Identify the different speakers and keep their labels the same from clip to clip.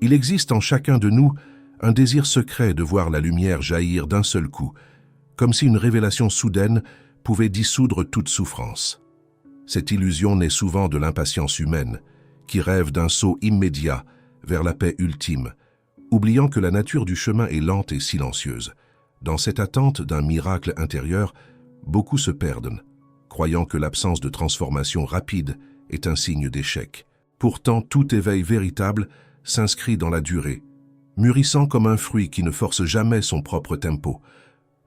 Speaker 1: Il existe en chacun de nous un désir secret de voir la lumière jaillir d'un seul coup, comme si une révélation soudaine pouvait dissoudre toute souffrance. Cette illusion naît souvent de l'impatience humaine, qui rêve d'un saut immédiat vers la paix ultime, oubliant que la nature du chemin est lente et silencieuse. Dans cette attente d'un miracle intérieur, beaucoup se perdent, croyant que l'absence de transformation rapide est un signe d'échec. Pourtant, tout éveil véritable s'inscrit dans la durée, mûrissant comme un fruit qui ne force jamais son propre tempo.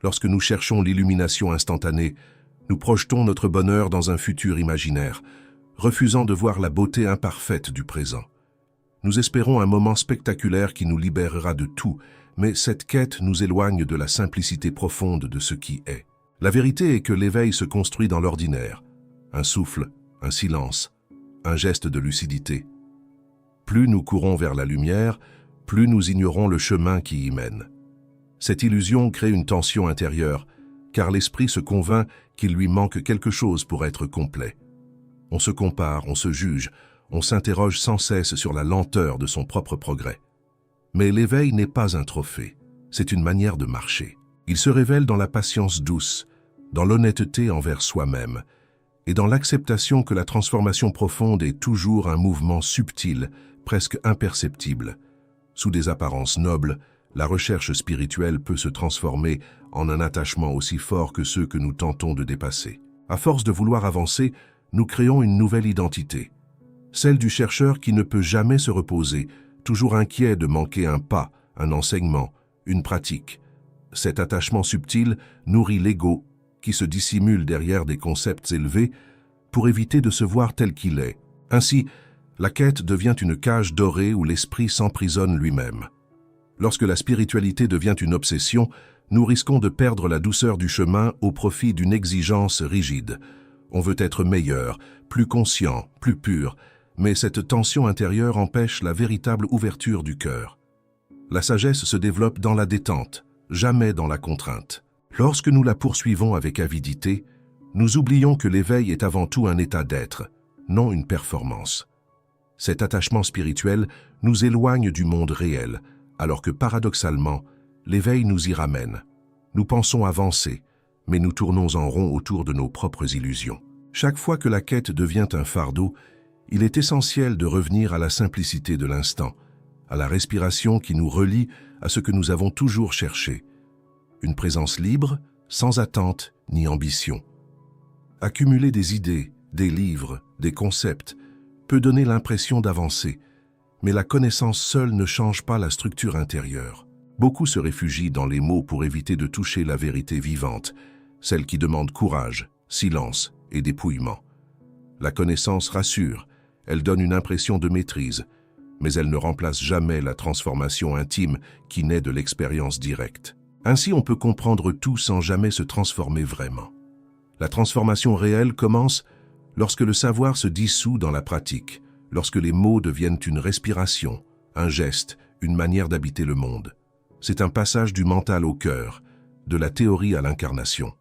Speaker 1: Lorsque nous cherchons l'illumination instantanée, nous projetons notre bonheur dans un futur imaginaire, refusant de voir la beauté imparfaite du présent. Nous espérons un moment spectaculaire qui nous libérera de tout, mais cette quête nous éloigne de la simplicité profonde de ce qui est. La vérité est que l'éveil se construit dans l'ordinaire. Un souffle, un silence, un geste de lucidité. Plus nous courons vers la lumière, plus nous ignorons le chemin qui y mène. Cette illusion crée une tension intérieure, car l'esprit se convainc qu'il lui manque quelque chose pour être complet. On se compare, on se juge, on s'interroge sans cesse sur la lenteur de son propre progrès. Mais l'éveil n'est pas un trophée, c'est une manière de marcher. Il se révèle dans la patience douce, dans l'honnêteté envers soi-même, et dans l'acceptation que la transformation profonde est toujours un mouvement subtil, presque imperceptible. Sous des apparences nobles, la recherche spirituelle peut se transformer en un attachement aussi fort que ceux que nous tentons de dépasser. À force de vouloir avancer, nous créons une nouvelle identité, celle du chercheur qui ne peut jamais se reposer, toujours inquiet de manquer un pas, un enseignement, une pratique. Cet attachement subtil nourrit l'ego, qui se dissimule derrière des concepts élevés pour éviter de se voir tel qu'il est. Ainsi, la quête devient une cage dorée où l'esprit s'emprisonne lui-même. Lorsque la spiritualité devient une obsession, nous risquons de perdre la douceur du chemin au profit d'une exigence rigide. On veut être meilleur, plus conscient, plus pur, mais cette tension intérieure empêche la véritable ouverture du cœur. La sagesse se développe dans la détente, jamais dans la contrainte. Lorsque nous la poursuivons avec avidité, nous oublions que l'éveil est avant tout un état d'être, non une performance. Cet attachement spirituel nous éloigne du monde réel, alors que paradoxalement, l'éveil nous y ramène. Nous pensons avancer, mais nous tournons en rond autour de nos propres illusions. Chaque fois que la quête devient un fardeau, il est essentiel de revenir à la simplicité de l'instant, à la respiration qui nous relie à ce que nous avons toujours cherché. Une présence libre, sans attente ni ambition. Accumuler des idées, des livres, des concepts peut donner l'impression d'avancer, mais la connaissance seule ne change pas la structure intérieure. Beaucoup se réfugient dans les mots pour éviter de toucher la vérité vivante, celle qui demande courage, silence et dépouillement. La connaissance rassure, elle donne une impression de maîtrise, mais elle ne remplace jamais la transformation intime qui naît de l'expérience directe. Ainsi, on peut comprendre tout sans jamais se transformer vraiment. La transformation réelle commence lorsque le savoir se dissout dans la pratique, lorsque les mots deviennent une respiration, un geste, une manière d'habiter le monde. C'est un passage du mental au cœur, de la théorie à l'incarnation.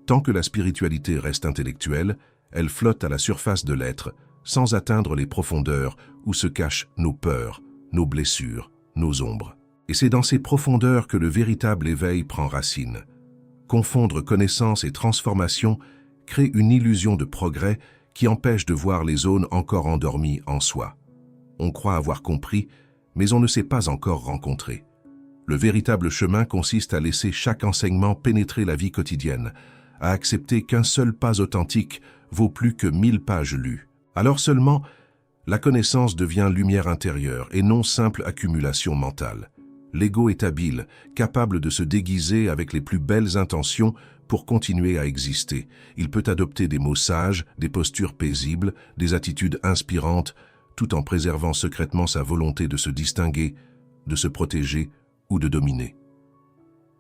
Speaker 1: Tant que la spiritualité reste intellectuelle, elle flotte à la surface de l'être, sans atteindre les profondeurs où se cachent nos peurs, nos blessures, nos ombres. Et c'est dans ces profondeurs que le véritable éveil prend racine. Confondre connaissance et transformation crée une illusion de progrès qui empêche de voir les zones encore endormies en soi. On croit avoir compris, mais on ne s'est pas encore rencontré. Le véritable chemin consiste à laisser chaque enseignement pénétrer la vie quotidienne, à accepter qu'un seul pas authentique vaut plus que 1000 pages lues. Alors seulement, la connaissance devient lumière intérieure et non simple accumulation mentale. L'ego est habile, capable de se déguiser avec les plus belles intentions pour continuer à exister. Il peut adopter des mots sages, des postures paisibles, des attitudes inspirantes, tout en préservant secrètement sa volonté de se distinguer, de se protéger ou de dominer.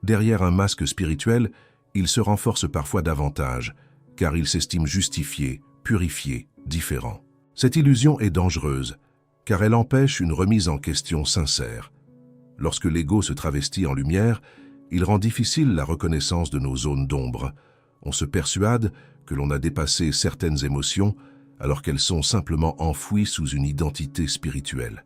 Speaker 1: Derrière un masque spirituel, il se renforce parfois davantage, car il s'estime justifié, purifié, différent. Cette illusion est dangereuse, car elle empêche une remise en question sincère. Lorsque l'ego se travestit en lumière, il rend difficile la reconnaissance de nos zones d'ombre. On se persuade que l'on a dépassé certaines émotions, alors qu'elles sont simplement enfouies sous une identité spirituelle.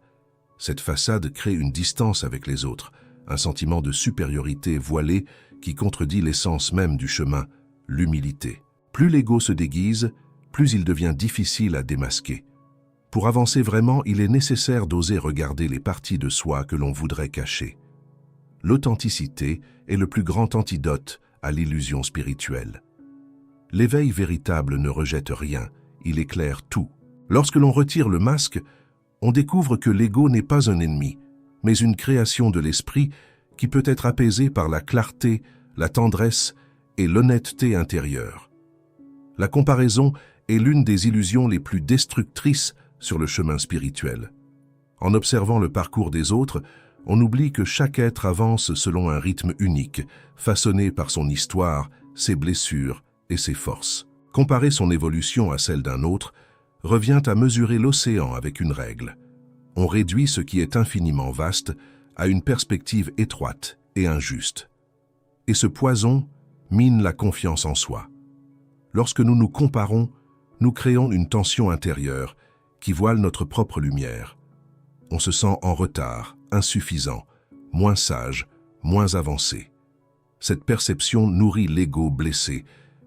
Speaker 1: Cette façade crée une distance avec les autres, un sentiment de supériorité voilée qui contredit l'essence même du chemin, l'humilité. Plus l'ego se déguise, plus il devient difficile à démasquer. Pour avancer vraiment, il est nécessaire d'oser regarder les parties de soi que l'on voudrait cacher. L'authenticité est le plus grand antidote à l'illusion spirituelle. L'éveil véritable ne rejette rien, il éclaire tout. Lorsque l'on retire le masque, on découvre que l'ego n'est pas un ennemi, mais une création de l'esprit qui peut être apaisée par la clarté, la tendresse et l'honnêteté intérieure. La comparaison est l'une des illusions les plus destructrices sur le chemin spirituel. En observant le parcours des autres, on oublie que chaque être avance selon un rythme unique, façonné par son histoire, ses blessures et ses forces. Comparer son évolution à celle d'un autre revient à mesurer l'océan avec une règle. On réduit ce qui est infiniment vaste à une perspective étroite et injuste. Et ce poison mine la confiance en soi. Lorsque nous nous comparons, nous créons une tension intérieure qui voile notre propre lumière. On se sent en retard, insuffisant, moins sage, moins avancé. Cette perception nourrit l'ego blessé,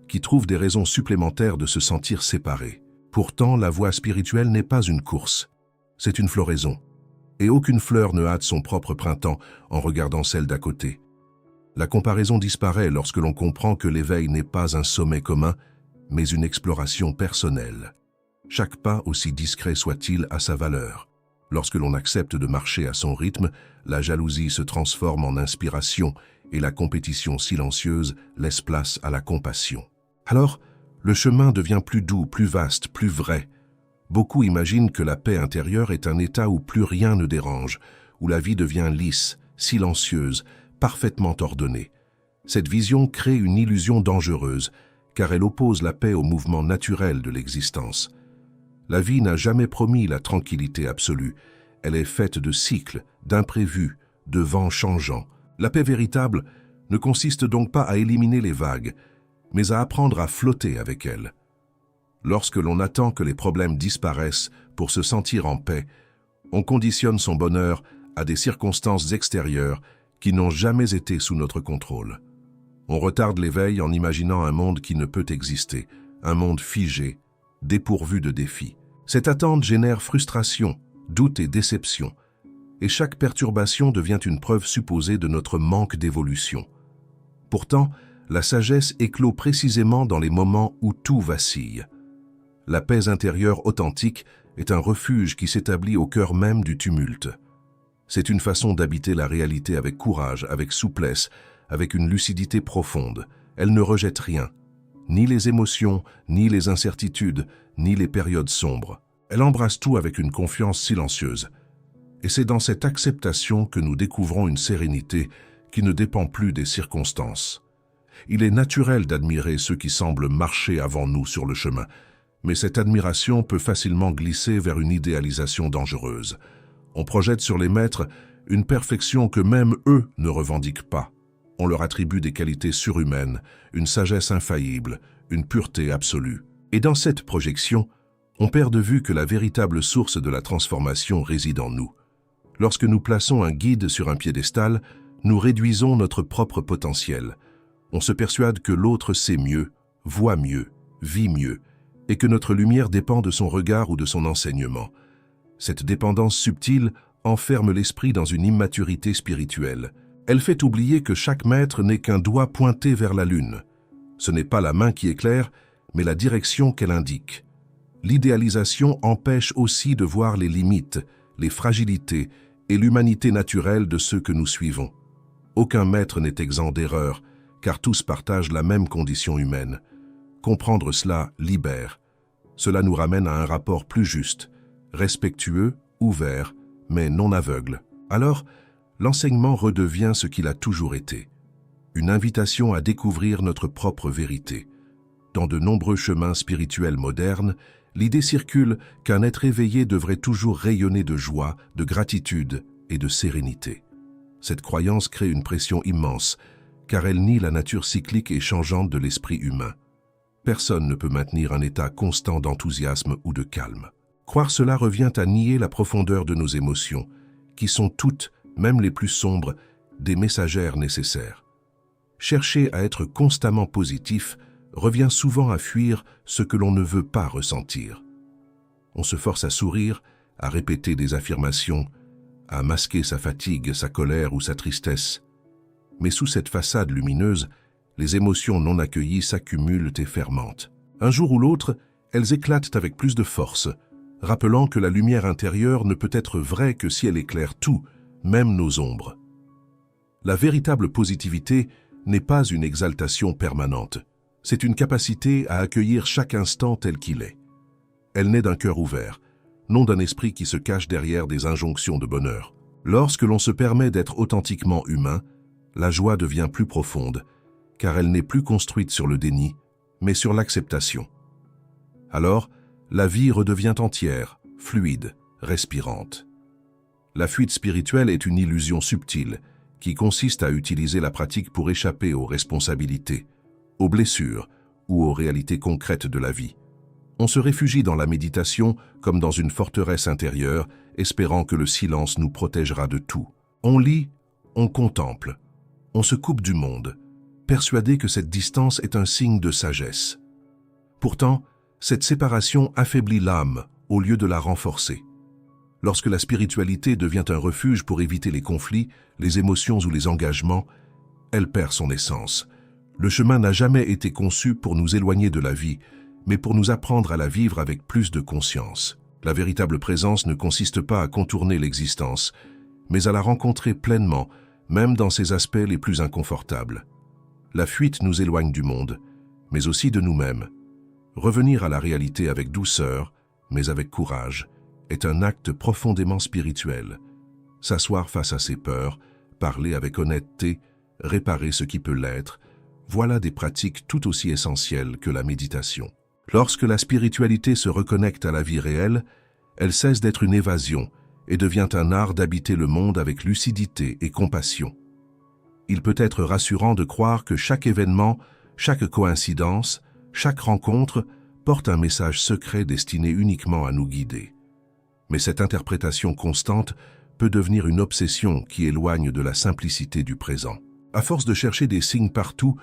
Speaker 1: qui trouve des raisons supplémentaires de se sentir séparé. Pourtant, la voie spirituelle n'est pas une course, c'est une floraison. Et aucune fleur ne hâte son propre printemps en regardant celle d'à côté. La comparaison disparaît lorsque l'on comprend que l'éveil n'est pas un sommet commun, mais une exploration personnelle. Chaque pas, aussi discret soit-il, a sa valeur. Lorsque l'on accepte de marcher à son rythme, la jalousie se transforme en inspiration et la compétition silencieuse laisse place à la compassion. Alors, le chemin devient plus doux, plus vaste, plus vrai. Beaucoup imaginent que la paix intérieure est un état où plus rien ne dérange, où la vie devient lisse, silencieuse, parfaitement ordonnée. Cette vision crée une illusion dangereuse, car elle oppose la paix au mouvement naturel de l'existence. La vie n'a jamais promis la tranquillité absolue. Elle est faite de cycles, d'imprévus, de vents changeants. La paix véritable ne consiste donc pas à éliminer les vagues, mais à apprendre à flotter avec elles. Lorsque l'on attend que les problèmes disparaissent pour se sentir en paix, on conditionne son bonheur à des circonstances extérieures qui n'ont jamais été sous notre contrôle. On retarde l'éveil en imaginant un monde qui ne peut exister, un monde figé, dépourvu de défis. Cette attente génère frustration, doute et déception, et chaque perturbation devient une preuve supposée de notre manque d'évolution. Pourtant, la sagesse éclot précisément dans les moments où tout vacille. La paix intérieure authentique est un refuge qui s'établit au cœur même du tumulte. C'est une façon d'habiter la réalité avec courage, avec souplesse, avec une lucidité profonde. Elle ne rejette rien, ni les émotions, ni les incertitudes, ni les périodes sombres. Elle embrasse tout avec une confiance silencieuse. Et c'est dans cette acceptation que nous découvrons une sérénité qui ne dépend plus des circonstances. Il est naturel d'admirer ceux qui semblent marcher avant nous sur le chemin, mais cette admiration peut facilement glisser vers une idéalisation dangereuse. On projette sur les maîtres une perfection que même eux ne revendiquent pas. On leur attribue des qualités surhumaines, une sagesse infaillible, une pureté absolue. Et dans cette projection, on perd de vue que la véritable source de la transformation réside en nous. Lorsque nous plaçons un guide sur un piédestal, nous réduisons notre propre potentiel. On se persuade que l'autre sait mieux, voit mieux, vit mieux, et que notre lumière dépend de son regard ou de son enseignement. Cette dépendance subtile enferme l'esprit dans une immaturité spirituelle. Elle fait oublier que chaque maître n'est qu'un doigt pointé vers la lune. Ce n'est pas la main qui éclaire, mais la direction qu'elle indique. L'idéalisation empêche aussi de voir les limites, les fragilités et l'humanité naturelle de ceux que nous suivons. Aucun maître n'est exempt d'erreur, car tous partagent la même condition humaine. Comprendre cela libère. Cela nous ramène à un rapport plus juste, respectueux, ouvert, mais non aveugle. Alors, l'enseignement redevient ce qu'il a toujours été. Une invitation à découvrir notre propre vérité. Dans de nombreux chemins spirituels modernes, l'idée circule qu'un être éveillé devrait toujours rayonner de joie, de gratitude et de sérénité. Cette croyance crée une pression immense, car elle nie la nature cyclique et changeante de l'esprit humain. Personne ne peut maintenir un état constant d'enthousiasme ou de calme. Croire cela revient à nier la profondeur de nos émotions, qui sont toutes, même les plus sombres, des messagères nécessaires. Chercher à être constamment positif revient souvent à fuir ce que l'on ne veut pas ressentir. On se force à sourire, à répéter des affirmations, à masquer sa fatigue, sa colère ou sa tristesse. Mais sous cette façade lumineuse, les émotions non accueillies s'accumulent et fermentent. Un jour ou l'autre, elles éclatent avec plus de force, rappelant que la lumière intérieure ne peut être vraie que si elle éclaire tout, même nos ombres. La véritable positivité n'est pas une exaltation permanente, c'est une capacité à accueillir chaque instant tel qu'il est. Elle naît d'un cœur ouvert, non d'un esprit qui se cache derrière des injonctions de bonheur. Lorsque l'on se permet d'être authentiquement humain, la joie devient plus profonde, car elle n'est plus construite sur le déni, mais sur l'acceptation. Alors, la vie redevient entière, fluide, respirante. La fuite spirituelle est une illusion subtile qui consiste à utiliser la pratique pour échapper aux responsabilités, aux blessures ou aux réalités concrètes de la vie. On se réfugie dans la méditation comme dans une forteresse intérieure, espérant que le silence nous protégera de tout. On lit, on contemple, on se coupe du monde, persuadé que cette distance est un signe de sagesse. Pourtant, cette séparation affaiblit l'âme au lieu de la renforcer. Lorsque la spiritualité devient un refuge pour éviter les conflits, les émotions ou les engagements, elle perd son essence. Le chemin n'a jamais été conçu pour nous éloigner de la vie, mais pour nous apprendre à la vivre avec plus de conscience. La véritable présence ne consiste pas à contourner l'existence, mais à la rencontrer pleinement, même dans ses aspects les plus inconfortables. La fuite nous éloigne du monde, mais aussi de nous-mêmes. Revenir à la réalité avec douceur, mais avec courage, est un acte profondément spirituel. S'asseoir face à ses peurs, parler avec honnêteté, réparer ce qui peut l'être, voilà des pratiques tout aussi essentielles que la méditation. Lorsque la spiritualité se reconnecte à la vie réelle, elle cesse d'être une évasion et devient un art d'habiter le monde avec lucidité et compassion. Il peut être rassurant de croire que chaque événement, chaque coïncidence, chaque rencontre porte un message secret destiné uniquement à nous guider. Mais cette interprétation constante peut devenir une obsession qui éloigne de la simplicité du présent. À force de chercher des signes partout,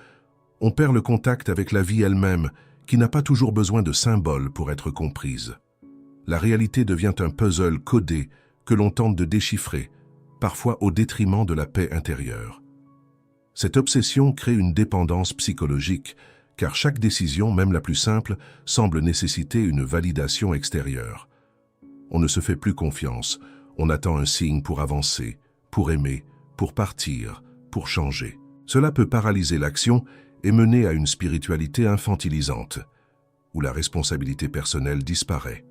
Speaker 1: on perd le contact avec la vie elle-même, qui n'a pas toujours besoin de symboles pour être comprise. La réalité devient un puzzle codé que l'on tente de déchiffrer, parfois au détriment de la paix intérieure. Cette obsession crée une dépendance psychologique, car chaque décision, même la plus simple, semble nécessiter une validation extérieure. On ne se fait plus confiance, on attend un signe pour avancer, pour aimer, pour partir, pour changer. Cela peut paralyser l'action et mener à une spiritualité infantilisante, où la responsabilité personnelle disparaît.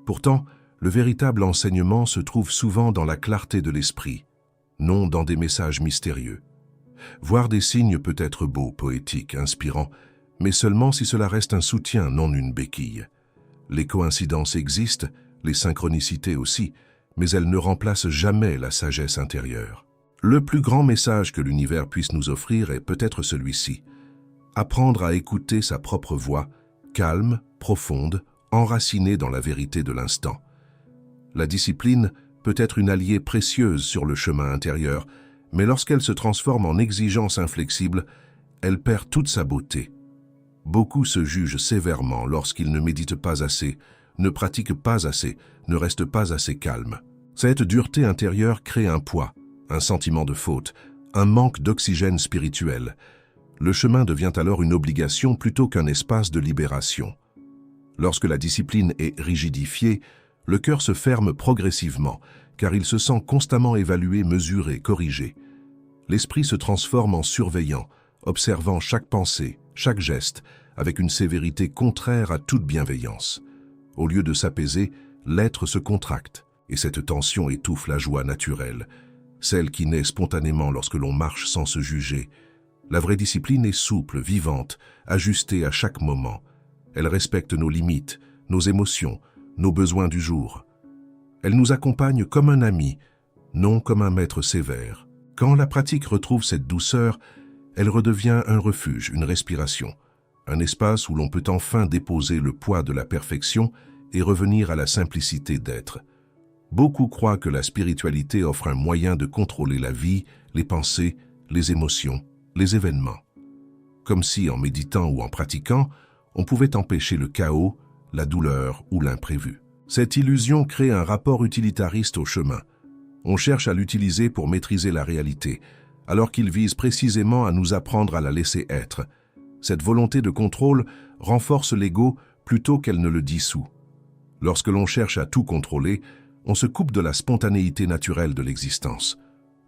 Speaker 1: Pourtant, le véritable enseignement se trouve souvent dans la clarté de l'esprit, non dans des messages mystérieux. Voir des signes peut être beau, poétique, inspirant, mais seulement si cela reste un soutien, non une béquille. Les coïncidences existent, les synchronicités aussi, mais elles ne remplacent jamais la sagesse intérieure. Le plus grand message que l'univers puisse nous offrir est peut-être celui-ci. Apprendre à écouter sa propre voix, calme, profonde, enracinée dans la vérité de l'instant. La discipline peut être une alliée précieuse sur le chemin intérieur, mais lorsqu'elle se transforme en exigence inflexible, elle perd toute sa beauté. Beaucoup se jugent sévèrement lorsqu'ils ne méditent pas assez, ne pratiquent pas assez, ne restent pas assez calmes. Cette dureté intérieure crée un poids, un sentiment de faute, un manque d'oxygène spirituel. Le chemin devient alors une obligation plutôt qu'un espace de libération. Lorsque la discipline est rigidifiée, le cœur se ferme progressivement, car il se sent constamment évalué, mesuré, corrigé. L'esprit se transforme en surveillant, observant chaque pensée, chaque geste, avec une sévérité contraire à toute bienveillance. Au lieu de s'apaiser, l'être se contracte, et cette tension étouffe la joie naturelle, celle qui naît spontanément lorsque l'on marche sans se juger. La vraie discipline est souple, vivante, ajustée à chaque moment. Elle respecte nos limites, nos émotions, nos besoins du jour. Elle nous accompagne comme un ami, non comme un maître sévère. Quand la pratique retrouve cette douceur, elle redevient un refuge, une respiration, un espace où l'on peut enfin déposer le poids de la perfection et revenir à la simplicité d'être. Beaucoup croient que la spiritualité offre un moyen de contrôler la vie, les pensées, les émotions, les événements. Comme si, en méditant ou en pratiquant, on pouvait empêcher le chaos, la douleur ou l'imprévu. Cette illusion crée un rapport utilitariste au chemin. On cherche à l'utiliser pour maîtriser la réalité, alors qu'il vise précisément à nous apprendre à la laisser être. Cette volonté de contrôle renforce l'ego plutôt qu'elle ne le dissout. Lorsque l'on cherche à tout contrôler, on se coupe de la spontanéité naturelle de l'existence.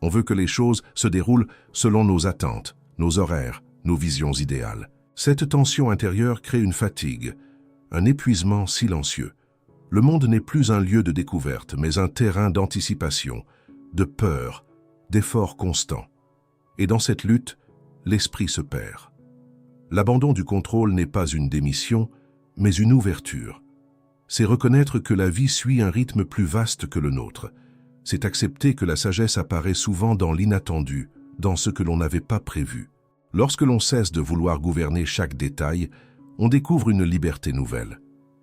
Speaker 1: On veut que les choses se déroulent selon nos attentes, nos horaires, nos visions idéales. Cette tension intérieure crée une fatigue, un épuisement silencieux. Le monde n'est plus un lieu de découverte, mais un terrain d'anticipation, de peur, d'efforts constants. Et dans cette lutte, l'esprit se perd. L'abandon du contrôle n'est pas une démission, mais une ouverture. C'est reconnaître que la vie suit un rythme plus vaste que le nôtre. C'est accepter que la sagesse apparaît souvent dans l'inattendu, dans ce que l'on n'avait pas prévu. Lorsque l'on cesse de vouloir gouverner chaque détail, on découvre une liberté nouvelle,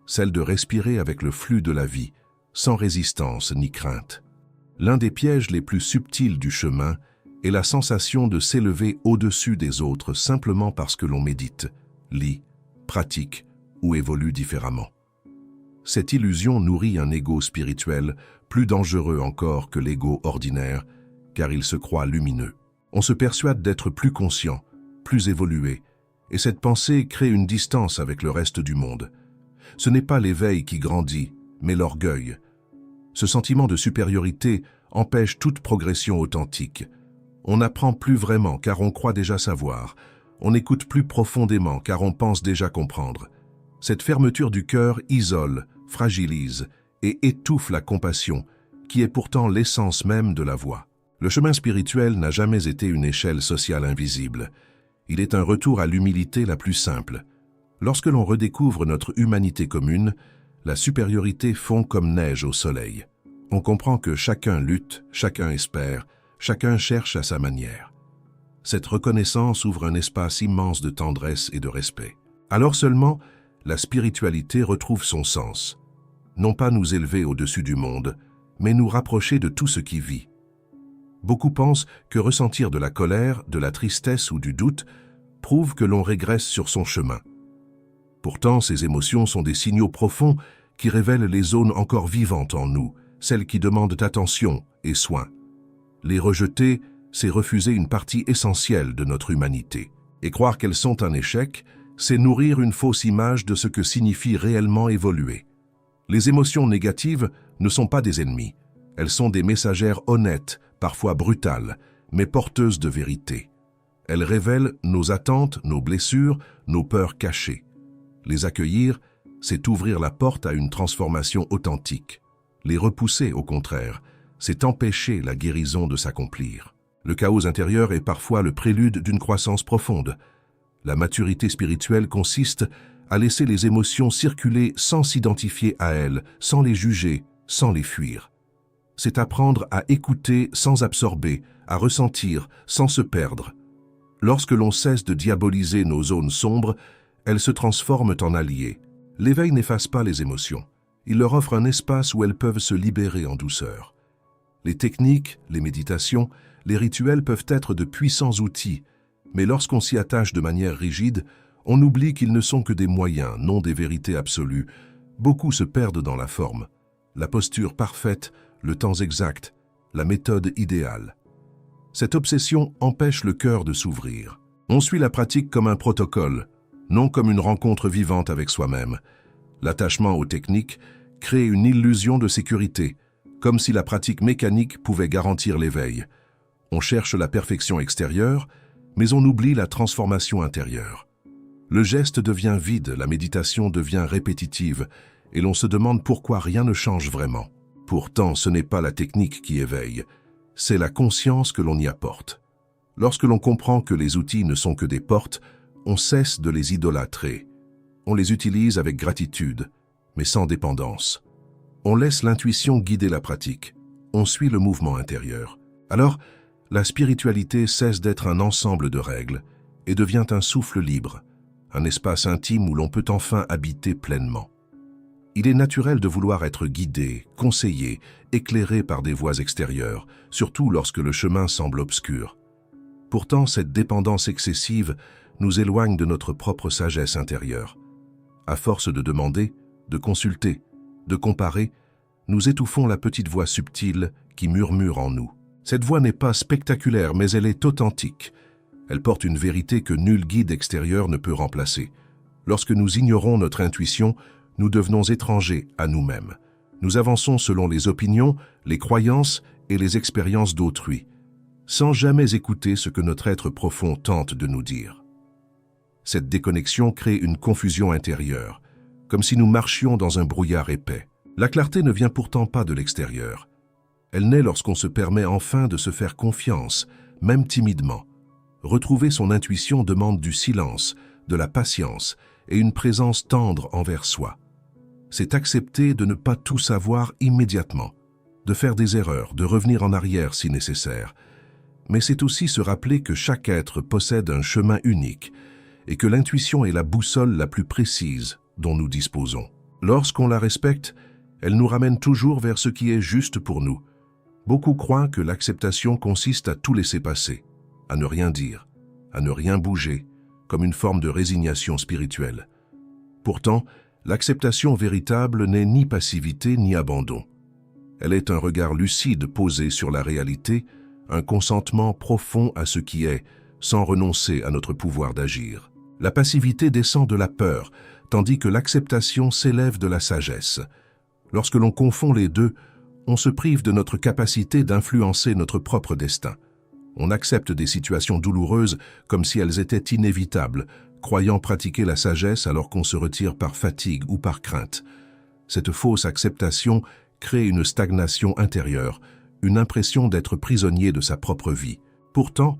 Speaker 1: celle de respirer avec le flux de la vie, sans résistance ni crainte. L'un des pièges les plus subtils du chemin est la sensation de s'élever au-dessus des autres simplement parce que l'on médite, lit, pratique ou évolue différemment. Cette illusion nourrit un ego spirituel plus dangereux encore que l'ego ordinaire, car il se croit lumineux. On se persuade d'être plus conscient, plus évolué, et cette pensée crée une distance avec le reste du monde. Ce n'est pas l'éveil qui grandit, mais l'orgueil. Ce sentiment de supériorité empêche toute progression authentique. On n'apprend plus vraiment car on croit déjà savoir. On écoute plus profondément car on pense déjà comprendre. Cette fermeture du cœur isole, fragilise et étouffe la compassion, qui est pourtant l'essence même de la voie. Le chemin spirituel n'a jamais été une échelle sociale invisible. Il est un retour à l'humilité la plus simple. Lorsque l'on redécouvre notre humanité commune, la supériorité fond comme neige au soleil. On comprend que chacun lutte, chacun espère, chacun cherche à sa manière. Cette reconnaissance ouvre un espace immense de tendresse et de respect. Alors seulement, la spiritualité retrouve son sens. Non pas nous élever au-dessus du monde, mais nous rapprocher de tout ce qui vit. Beaucoup pensent que ressentir de la colère, de la tristesse ou du doute prouve que l'on régresse sur son chemin. Pourtant, ces émotions sont des signaux profonds qui révèlent les zones encore vivantes en nous, celles qui demandent attention et soin. Les rejeter, c'est refuser une partie essentielle de notre humanité. Et croire qu'elles sont un échec, c'est nourrir une fausse image de ce que signifie réellement évoluer. Les émotions négatives ne sont pas des ennemis. Elles sont des messagères honnêtes, parfois brutales, mais porteuses de vérité. Elles révèlent nos attentes, nos blessures, nos peurs cachées. Les accueillir, c'est ouvrir la porte à une transformation authentique. Les repousser, au contraire, c'est empêcher la guérison de s'accomplir. Le chaos intérieur est parfois le prélude d'une croissance profonde. La maturité spirituelle consiste à laisser les émotions circuler sans s'identifier à elles, sans les juger, sans les fuir. C'est apprendre à écouter sans absorber, à ressentir sans se perdre. Lorsque l'on cesse de diaboliser nos zones sombres, elles se transforment en alliés. L'éveil n'efface pas les émotions. Il leur offre un espace où elles peuvent se libérer en douceur. Les techniques, les méditations, les rituels peuvent être de puissants outils, mais lorsqu'on s'y attache de manière rigide, on oublie qu'ils ne sont que des moyens, non des vérités absolues. Beaucoup se perdent dans la forme. La posture parfaite, le temps exact, la méthode idéale. Cette obsession empêche le cœur de s'ouvrir. On suit la pratique comme un protocole, non comme une rencontre vivante avec soi-même. L'attachement aux techniques crée une illusion de sécurité, comme si la pratique mécanique pouvait garantir l'éveil. On cherche la perfection extérieure, mais on oublie la transformation intérieure. Le geste devient vide, la méditation devient répétitive, et l'on se demande pourquoi rien ne change vraiment. Pourtant, ce n'est pas la technique qui éveille, c'est la conscience que l'on y apporte. Lorsque l'on comprend que les outils ne sont que des portes, on cesse de les idolâtrer. On les utilise avec gratitude, mais sans dépendance. On laisse l'intuition guider la pratique. On suit le mouvement intérieur. Alors, la spiritualité cesse d'être un ensemble de règles et devient un souffle libre, un espace intime où l'on peut enfin habiter pleinement. Il est naturel de vouloir être guidé, conseillé, éclairé par des voies extérieures, surtout lorsque le chemin semble obscur. Pourtant, cette dépendance excessive nous éloigne de notre propre sagesse intérieure. À force de demander, de consulter, de comparer, nous étouffons la petite voix subtile qui murmure en nous. Cette voix n'est pas spectaculaire, mais elle est authentique. Elle porte une vérité que nul guide extérieur ne peut remplacer. Lorsque nous ignorons notre intuition, nous devenons étrangers à nous-mêmes. Nous avançons selon les opinions, les croyances et les expériences d'autrui, sans jamais écouter ce que notre être profond tente de nous dire. Cette déconnexion crée une confusion intérieure, comme si nous marchions dans un brouillard épais. La clarté ne vient pourtant pas de l'extérieur. Elle naît lorsqu'on se permet enfin de se faire confiance, même timidement. Retrouver son intuition demande du silence, de la patience et une présence tendre envers soi. C'est accepter de ne pas tout savoir immédiatement, de faire des erreurs, de revenir en arrière si nécessaire. Mais c'est aussi se rappeler que chaque être possède un chemin unique et que l'intuition est la boussole la plus précise dont nous disposons. Lorsqu'on la respecte, elle nous ramène toujours vers ce qui est juste pour nous. Beaucoup croient que l'acceptation consiste à tout laisser passer, à ne rien dire, à ne rien bouger, comme une forme de résignation spirituelle. Pourtant, l'acceptation véritable n'est ni passivité ni abandon. Elle est un regard lucide posé sur la réalité, un consentement profond à ce qui est, sans renoncer à notre pouvoir d'agir. La passivité descend de la peur, tandis que l'acceptation s'élève de la sagesse. Lorsque l'on confond les deux, on se prive de notre capacité d'influencer notre propre destin. On accepte des situations douloureuses comme si elles étaient inévitables, croyant pratiquer la sagesse alors qu'on se retire par fatigue ou par crainte. Cette fausse acceptation crée une stagnation intérieure, une impression d'être prisonnier de sa propre vie. Pourtant,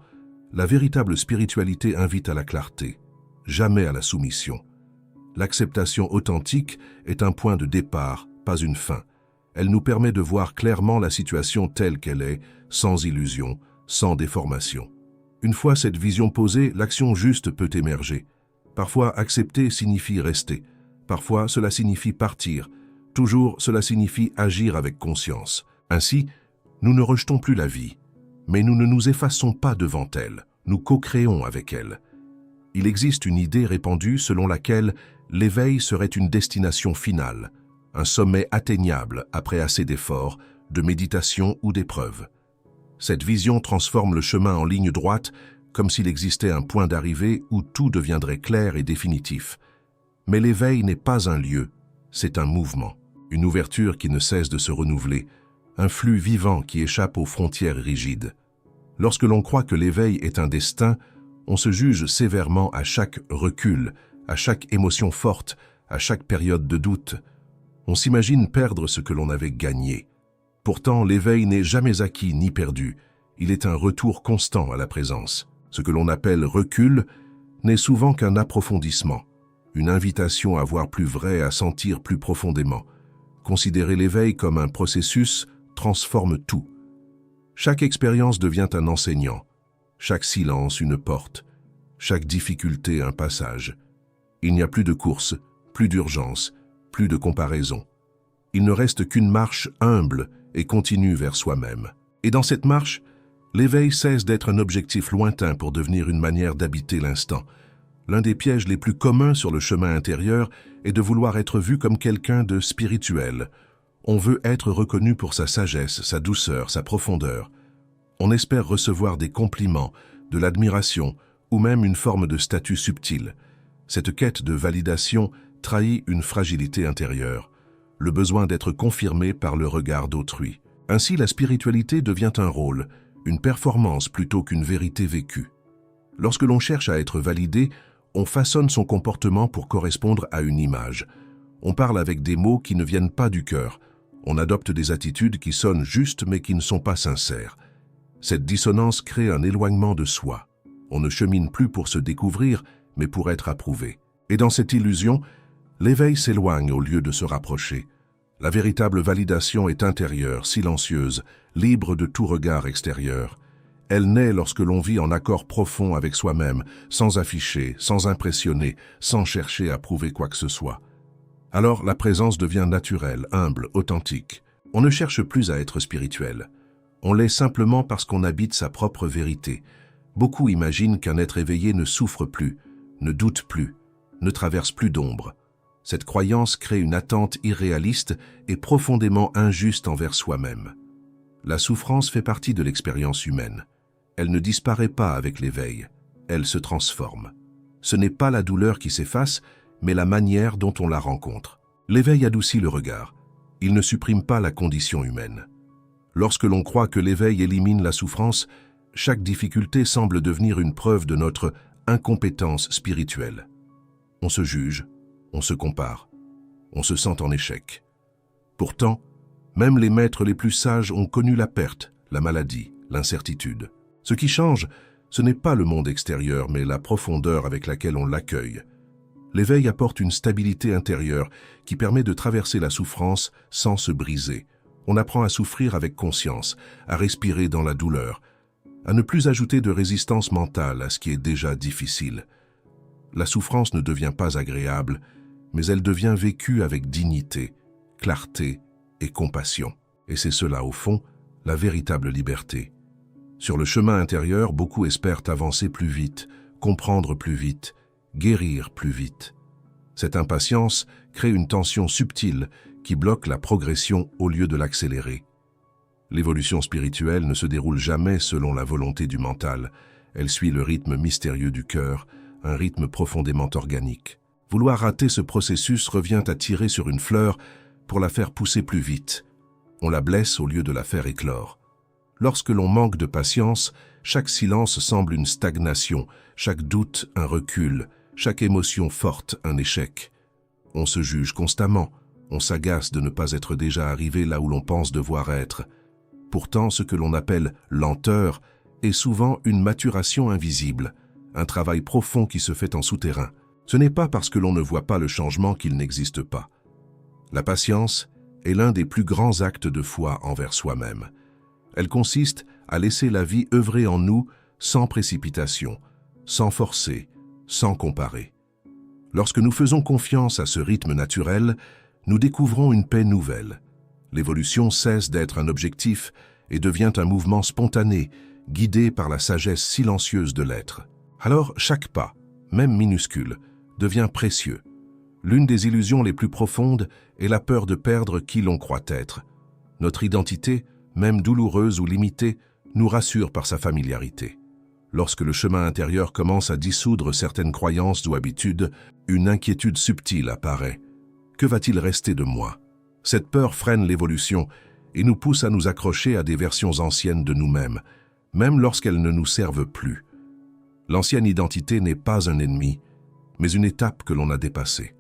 Speaker 1: la véritable spiritualité invite à la clarté, jamais à la soumission. L'acceptation authentique est un point de départ, pas une fin. Elle nous permet de voir clairement la situation telle qu'elle est, sans illusion, sans déformation. Une fois cette vision posée, l'action juste peut émerger. Parfois, accepter signifie rester. Parfois, cela signifie partir. Toujours, cela signifie agir avec conscience. Ainsi, nous ne rejetons plus la vie, mais nous ne nous effaçons pas devant elle. Nous co-créons avec elle. Il existe une idée répandue selon laquelle l'éveil serait une destination finale, un sommet atteignable après assez d'efforts, de méditation ou d'épreuves. Cette vision transforme le chemin en ligne droite, comme s'il existait un point d'arrivée où tout deviendrait clair et définitif. Mais l'éveil n'est pas un lieu, c'est un mouvement, une ouverture qui ne cesse de se renouveler, un flux vivant qui échappe aux frontières rigides. Lorsque l'on croit que l'éveil est un destin, on se juge sévèrement à chaque recul, à chaque émotion forte, à chaque période de doute. On s'imagine perdre ce que l'on avait gagné. Pourtant, l'éveil n'est jamais acquis ni perdu. Il est un retour constant à la présence. Ce que l'on appelle recul n'est souvent qu'un approfondissement, une invitation à voir plus vrai, à sentir plus profondément. Considérer l'éveil comme un processus transforme tout. Chaque expérience devient un enseignant, chaque silence une porte, chaque difficulté un passage. Il n'y a plus de course, plus d'urgence, plus de comparaison. Il ne reste qu'une marche humble et continue vers soi-même. Et dans cette marche, l'éveil cesse d'être un objectif lointain pour devenir une manière d'habiter l'instant. L'un des pièges les plus communs sur le chemin intérieur est de vouloir être vu comme quelqu'un de spirituel. On veut être reconnu pour sa sagesse, sa douceur, sa profondeur. On espère recevoir des compliments, de l'admiration ou même une forme de statut subtil. Cette quête de validation trahit une fragilité intérieure, le besoin d'être confirmé par le regard d'autrui. Ainsi, la spiritualité devient un rôle, une performance plutôt qu'une vérité vécue. Lorsque l'on cherche à être validé, on façonne son comportement pour correspondre à une image. On parle avec des mots qui ne viennent pas du cœur. On adopte des attitudes qui sonnent justes mais qui ne sont pas sincères. Cette dissonance crée un éloignement de soi. On ne chemine plus pour se découvrir, mais pour être approuvé. Et dans cette illusion, l'éveil s'éloigne au lieu de se rapprocher. La véritable validation est intérieure, silencieuse, libre de tout regard extérieur. Elle naît lorsque l'on vit en accord profond avec soi-même, sans afficher, sans impressionner, sans chercher à prouver quoi que ce soit. Alors la présence devient naturelle, humble, authentique. On ne cherche plus à être spirituel. On l'est simplement parce qu'on habite sa propre vérité. Beaucoup imaginent qu'un être éveillé ne souffre plus, ne doute plus, ne traverse plus d'ombre. Cette croyance crée une attente irréaliste et profondément injuste envers soi-même. La souffrance fait partie de l'expérience humaine. Elle ne disparaît pas avec l'éveil, elle se transforme. Ce n'est pas la douleur qui s'efface, mais la manière dont on la rencontre. L'éveil adoucit le regard. Il ne supprime pas la condition humaine. Lorsque l'on croit que l'éveil élimine la souffrance, chaque difficulté semble devenir une preuve de notre incompétence spirituelle. On se juge, on se compare, on se sent en échec. Pourtant, même les maîtres les plus sages ont connu la perte, la maladie, l'incertitude. Ce qui change, ce n'est pas le monde extérieur, mais la profondeur avec laquelle on l'accueille. L'éveil apporte une stabilité intérieure qui permet de traverser la souffrance sans se briser. On apprend à souffrir avec conscience, à respirer dans la douleur, à ne plus ajouter de résistance mentale à ce qui est déjà difficile. La souffrance ne devient pas agréable, mais elle devient vécue avec dignité, clarté et compassion. Et c'est cela, au fond, la véritable liberté. Sur le chemin intérieur, beaucoup espèrent avancer plus vite, comprendre plus vite, guérir plus vite. Cette impatience crée une tension subtile qui bloque la progression au lieu de l'accélérer. L'évolution spirituelle ne se déroule jamais selon la volonté du mental. Elle suit le rythme mystérieux du cœur, un rythme profondément organique. Vouloir rater ce processus revient à tirer sur une fleur pour la faire pousser plus vite. On la blesse au lieu de la faire éclore. Lorsque l'on manque de patience, chaque silence semble une stagnation, chaque doute un recul, chaque émotion forte un échec. On se juge constamment, on s'agace de ne pas être déjà arrivé là où l'on pense devoir être. Pourtant, ce que l'on appelle lenteur est souvent une maturation invisible, un travail profond qui se fait en souterrain. Ce n'est pas parce que l'on ne voit pas le changement qu'il n'existe pas. La patience est l'un des plus grands actes de foi envers soi-même. Elle consiste à laisser la vie œuvrer en nous sans précipitation, sans forcer, sans comparer. Lorsque nous faisons confiance à ce rythme naturel, nous découvrons une paix nouvelle. L'évolution cesse d'être un objectif et devient un mouvement spontané, guidé par la sagesse silencieuse de l'être. Alors chaque pas, même minuscule, devient précieux. L'une des illusions les plus profondes est la peur de perdre qui l'on croit être. Notre identité, même douloureuse ou limitée, nous rassure par sa familiarité. Lorsque le chemin intérieur commence à dissoudre certaines croyances ou habitudes, une inquiétude subtile apparaît. Que va-t-il rester de moi? Cette peur freine l'évolution et nous pousse à nous accrocher à des versions anciennes de nous-mêmes, même lorsqu'elles ne nous servent plus. L'ancienne identité n'est pas un ennemi, mais une étape que l'on a dépassée.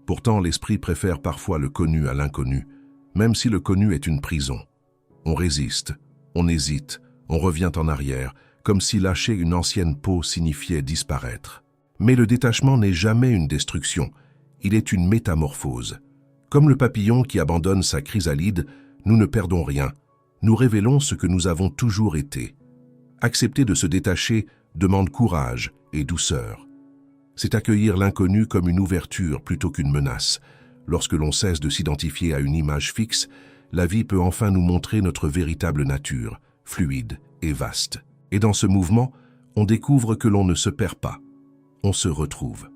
Speaker 1: Pourtant, l'esprit préfère parfois le connu à l'inconnu, même si le connu est une prison. On résiste, on hésite, on revient en arrière, comme si lâcher une ancienne peau signifiait disparaître. Mais le détachement n'est jamais une destruction, il est une métamorphose. Comme le papillon qui abandonne sa chrysalide, nous ne perdons rien, nous révélons ce que nous avons toujours été. Accepter de se détacher demande courage et douceur. C'est accueillir l'inconnu comme une ouverture plutôt qu'une menace. Lorsque l'on cesse de s'identifier à une image fixe, la vie peut enfin nous montrer notre véritable nature, fluide et vaste. Et dans ce mouvement, on découvre que l'on ne se perd pas, on se retrouve.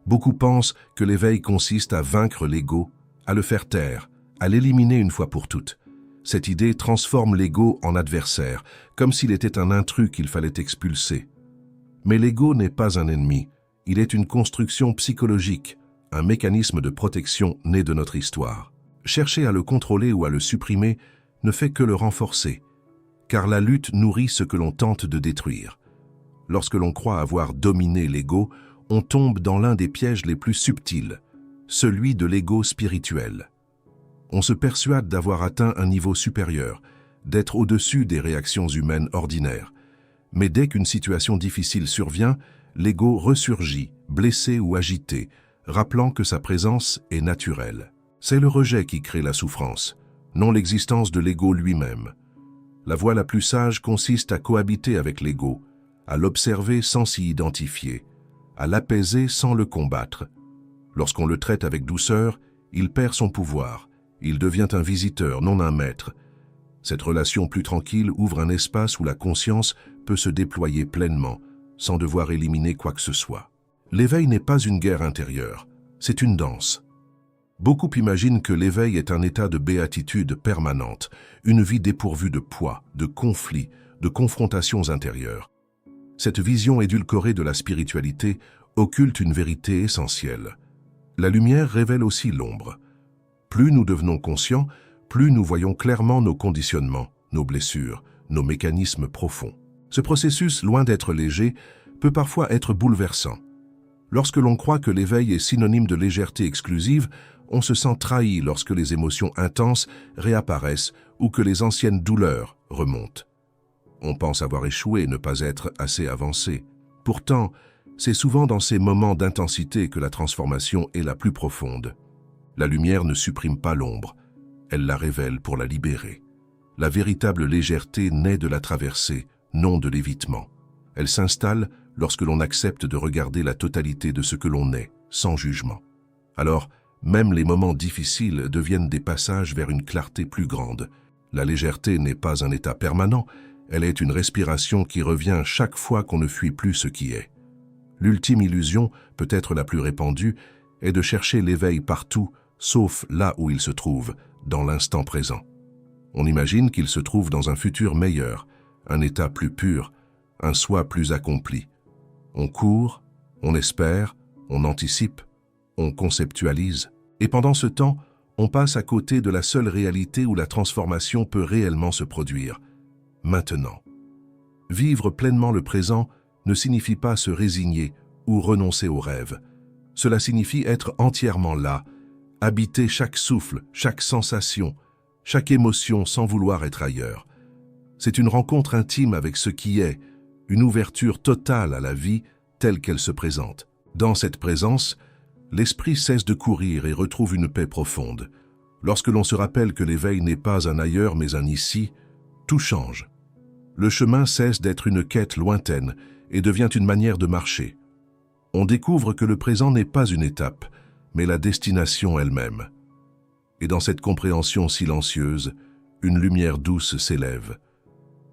Speaker 1: Beaucoup pensent que l'éveil consiste à vaincre l'ego, à le faire taire, à l'éliminer une fois pour toutes. Cette idée transforme l'ego en adversaire, comme s'il était un intrus qu'il fallait expulser. Mais l'ego n'est pas un ennemi, il est une construction psychologique, un mécanisme de protection né de notre histoire. Chercher à le contrôler ou à le supprimer ne fait que le renforcer, car la lutte nourrit ce que l'on tente de détruire. Lorsque l'on croit avoir dominé l'ego, on tombe dans l'un des pièges les plus subtils, celui de l'ego spirituel. On se persuade d'avoir atteint un niveau supérieur, d'être au-dessus des réactions humaines ordinaires. Mais dès qu'une situation difficile survient, l'ego ressurgit, blessé ou agité, rappelant que sa présence est naturelle. C'est le rejet qui crée la souffrance, non l'existence de l'ego lui-même. La voie la plus sage consiste à cohabiter avec l'ego, à l'observer sans s'y identifier, à l'apaiser sans le combattre. Lorsqu'on le traite avec douceur, il perd son pouvoir, il devient un visiteur, non un maître. Cette relation plus tranquille ouvre un espace où la conscience peut se déployer pleinement, sans devoir éliminer quoi que ce soit. L'éveil n'est pas une guerre intérieure, c'est une danse. Beaucoup imaginent que l'éveil est un état de béatitude permanente, une vie dépourvue de poids, de conflits, de confrontations intérieures. Cette vision édulcorée de la spiritualité occulte une vérité essentielle. La lumière révèle aussi l'ombre. Plus nous devenons conscients, plus nous voyons clairement nos conditionnements, nos blessures, nos mécanismes profonds. Ce processus, loin d'être léger, peut parfois être bouleversant. Lorsque l'on croit que l'éveil est synonyme de légèreté exclusive, on se sent trahi lorsque les émotions intenses réapparaissent ou que les anciennes douleurs remontent. On pense avoir échoué et ne pas être assez avancé. Pourtant, c'est souvent dans ces moments d'intensité que la transformation est la plus profonde. La lumière ne supprime pas l'ombre, elle la révèle pour la libérer. La véritable légèreté naît de la traversée, non de l'évitement. Elle s'installe lorsque l'on accepte de regarder la totalité de ce que l'on est, sans jugement. Alors, même les moments difficiles deviennent des passages vers une clarté plus grande. La légèreté n'est pas un état permanent, elle est une respiration qui revient chaque fois qu'on ne fuit plus ce qui est. L'ultime illusion, peut-être la plus répandue, est de chercher l'éveil partout, sauf là où il se trouve, dans l'instant présent. On imagine qu'il se trouve dans un futur meilleur, un état plus pur, un soi plus accompli. On court, on espère, on anticipe, on conceptualise, et pendant ce temps, on passe à côté de la seule réalité où la transformation peut réellement se produire, maintenant. Vivre pleinement le présent ne signifie pas se résigner ou renoncer aux rêves. Cela signifie être entièrement là, habiter chaque souffle, chaque sensation, chaque émotion sans vouloir être ailleurs. C'est une rencontre intime avec ce qui est, une ouverture totale à la vie telle qu'elle se présente. Dans cette présence, l'esprit cesse de courir et retrouve une paix profonde. Lorsque l'on se rappelle que l'éveil n'est pas un ailleurs mais un ici, tout change. Le chemin cesse d'être une quête lointaine et devient une manière de marcher. On découvre que le présent n'est pas une étape, mais la destination elle-même. Et dans cette compréhension silencieuse, une lumière douce s'élève,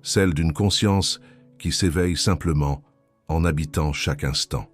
Speaker 1: celle d'une conscience qui s'éveille simplement en habitant chaque instant.